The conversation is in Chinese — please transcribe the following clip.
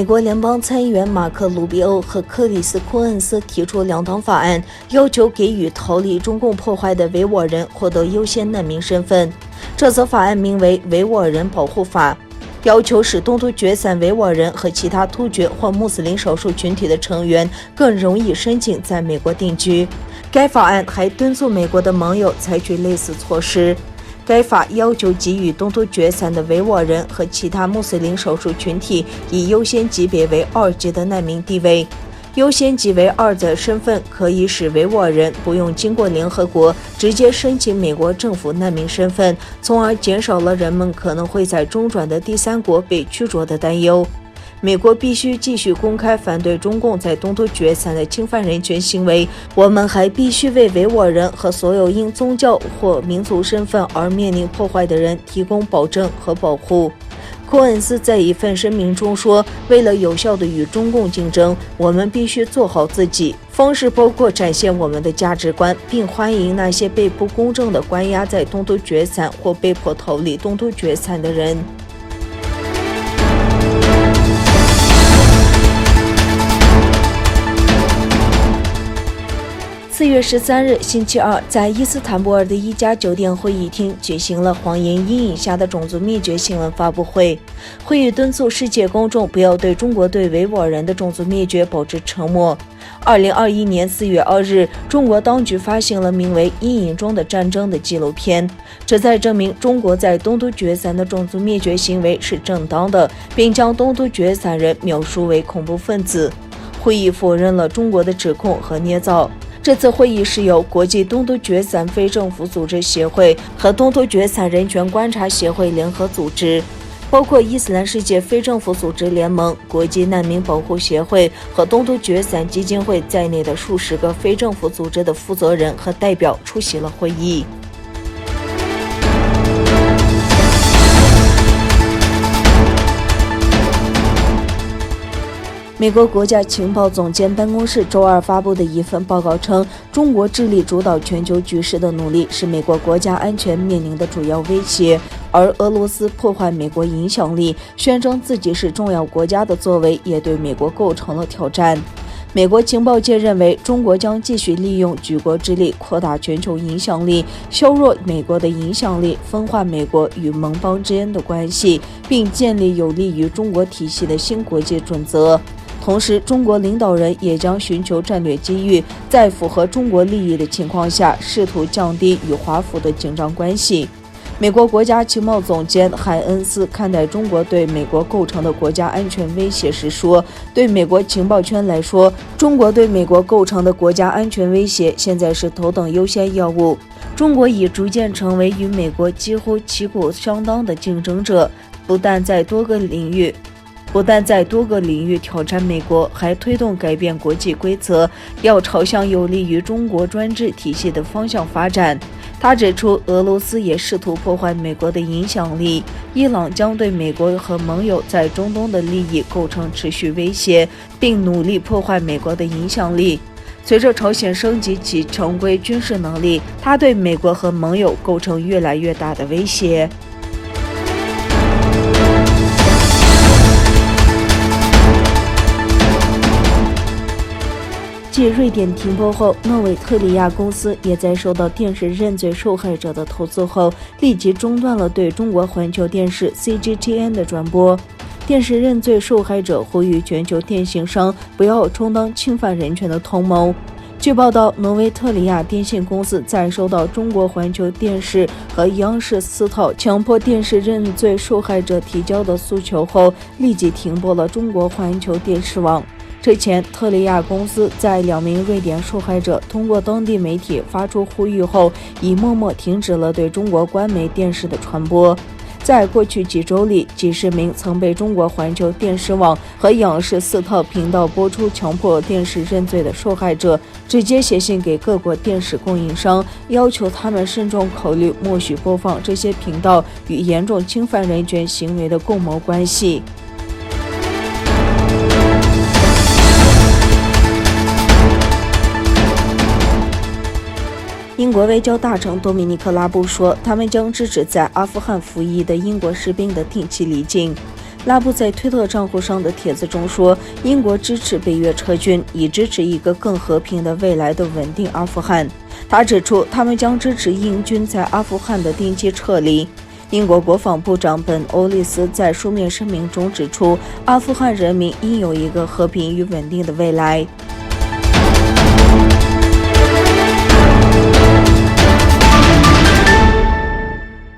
美国联邦参议员马克·鲁比欧和克里斯·库恩斯提出两党法案，要求给予逃离中共破坏的维吾尔人获得优先难民身份。这则法案名为《维吾尔人保护法》，要求使东突厥散维吾尔人和其他突厥或穆斯林少数群体的成员更容易申请在美国定居。该法案还敦促美国的盟友采取类似措施。该法要求给予东突厥散的维吾尔人和其他穆斯林少数群体以优先级别为2级的难民地位。优先级为2的身份可以使维吾尔人不用经过联合国直接申请美国政府难民身份，从而减少了人们可能会在中转的第三国被驱逐的担忧。美国必须继续公开反对中共在东突厥散的侵犯人权行为，我们还必须为维吾尔人和所有因宗教或民族身份而面临破坏的人提供保证和保护。库恩斯在一份声明中说，为了有效地与中共竞争，我们必须做好自己，方式包括展现我们的价值观，并欢迎那些被不公正地关押在东突厥散或被迫逃离东突厥散的人。4月13日星期二，在伊斯坦布尔的一家酒店会议厅举行了谎言阴影下的种族灭绝新闻发布会。会议敦促世界公众不要对中国对维吾尔人的种族灭绝保持沉默。2021年4月2日，中国当局发行了名为《阴影中的战争》的纪录片，旨在证明中国在东突厥散的种族灭绝行为是正当的，并将东突厥散人描述为恐怖分子。会议否认了中国的指控和捏造。这次会议是由国际东突厥散非政府组织协会和东突厥散人权观察协会联合组织，包括伊斯兰世界非政府组织联盟、国际难民保护协会和东突厥散基金会在内的数十个非政府组织的负责人和代表出席了会议。美国国家情报总监办公室周二发布的一份报告称，中国致力主导全球局势的努力是美国国家安全面临的主要威胁，而俄罗斯破坏美国影响力、宣称自己是重要国家的作为也对美国构成了挑战。美国情报界认为，中国将继续利用举国之力扩大全球影响力，削弱美国的影响力，分化美国与盟邦之间的关系，并建立有利于中国体系的新国际准则。同时，中国领导人也将寻求战略机遇，在符合中国利益的情况下，试图降低与华府的紧张关系。美国国家情报总监海恩斯看待中国对美国构成的国家安全威胁时说，对美国情报圈来说，中国对美国构成的国家安全威胁现在是头等优先要务。中国已逐渐成为与美国几乎旗鼓相当的竞争者，不但在多个领域挑战美国，还推动改变国际规则，要朝向有利于中国专制体系的方向发展。他指出，俄罗斯也试图破坏美国的影响力，伊朗将对美国和盟友在中东的利益构成持续威胁，并努力破坏美国的影响力。随着朝鲜升级其常规军事能力，它对美国和盟友构成越来越大的威胁。继瑞典停播后，诺维特里亚公司也在受到电视认罪受害者的投诉后，立即中断了对中国环球电视 CGTN 的转播。电视认罪受害者呼吁全球电信商不要充当侵犯人权的同谋。据报道，诺维特里亚电信公司在收到中国环球电视和央视4套强迫电视认罪受害者提交的诉求后，立即停播了中国环球电视网。之前，特里亚公司在2名瑞典受害者通过当地媒体发出呼吁后，已默默停止了对中国官媒电视的传播。在过去几周里，几十名曾被中国环球电视网和央视4套频道播出强迫电视认罪的受害者，直接写信给各国电视供应商，要求他们慎重考虑默许播放这些频道与严重侵犯人权行为的共谋关系。英国外交大臣多米尼克·拉布说，他们将支持在阿富汗服役的英国士兵的定期离境。拉布在推特账户上的帖子中说，英国支持北约撤军，以支持一个更和平的未来的稳定阿富汗。他指出，他们将支持英军在阿富汗的定期撤离。英国国防部长本·欧利斯在书面声明中指出，阿富汗人民应有一个和平与稳定的未来。